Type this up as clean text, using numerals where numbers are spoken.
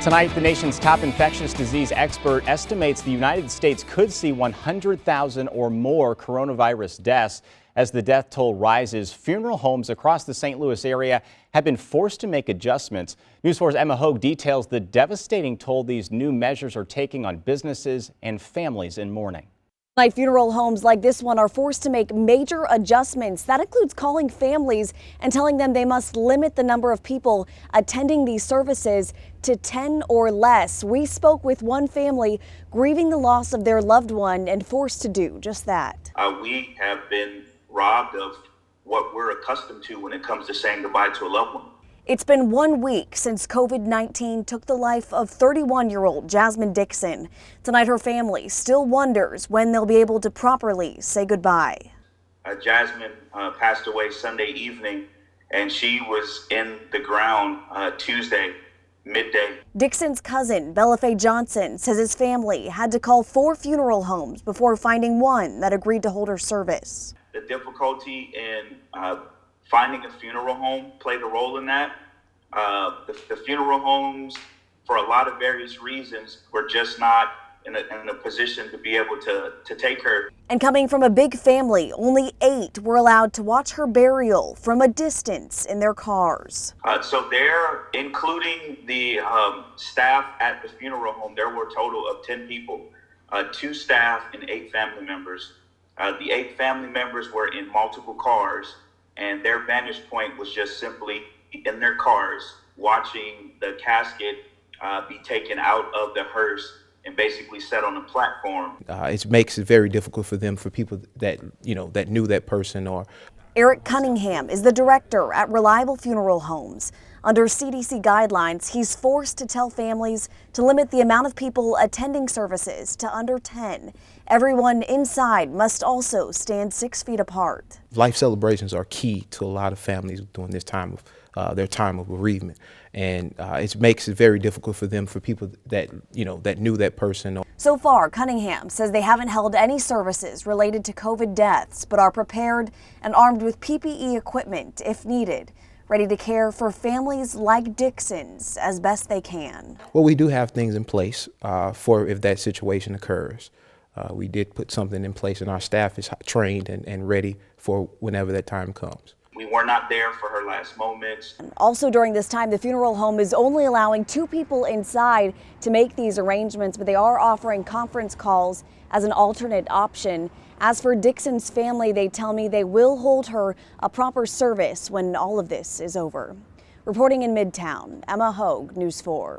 Tonight, the nation's top infectious disease expert estimates the United States could see 100,000 or more coronavirus deaths. As the death toll rises, funeral homes across the St. Louis area have been forced to make adjustments. News 4's Emma Hogue details the devastating toll these new measures are taking on businesses and families in mourning. Funeral homes like this one are forced to make major adjustments. That includes calling families and telling them they must limit the number of people attending these services to 10 or less. We spoke with one family grieving the loss of their loved one and forced to do just that. We have been robbed of what we're accustomed to when it comes to saying goodbye to a loved one. It's been 1 week since COVID-19 took the life of 31-year-old Jasmine Dixon. Tonight, her family still wonders when they'll be able to properly say goodbye. Jasmine passed away Sunday evening, and she was in the ground Tuesday midday. Dixon's cousin, Bella Faye Johnson, says his family had to call 4 funeral homes before finding one that agreed to hold her service. The difficulty in finding a funeral home played a role in that. The funeral homes, for a lot of various reasons, were just not in a position to be able to take her. And coming from a big family, only 8 were allowed to watch her burial from a distance in their cars. So there, including the staff at the funeral home, there were a total of 10 people, 2 staff and 8 family members. The 8 family members were in multiple cars, and their vantage point was just simply in their cars, watching the casket be taken out of the hearse and basically set on a platform. It makes it very difficult for them, for people that, that knew that person. Or Eric Cunningham is the director at Reliable Funeral Homes. Under CDC guidelines, he's forced to tell families to limit the amount of people attending services to under 10. Everyone inside must also stand 6 feet apart. Life celebrations are key to a lot of families during this time of their time of bereavement, and it makes it very difficult for them, for people that that knew that person. So far, Cunningham says they haven't held any services related to COVID deaths, but are prepared and armed with PPE equipment if needed, ready to care for families like Dixon's as best they can. Well, we do have things in place for if that situation occurs. We did put something in place, and our staff is trained and ready for whenever that time comes. We were not there for her last moments. Also during this time, the funeral home is only allowing 2 people inside to make these arrangements, but they are offering conference calls as an alternate option. As for Dixon's family, they tell me they will hold her a proper service when all of this is over. Reporting in Midtown, Emma Hogue, News 4.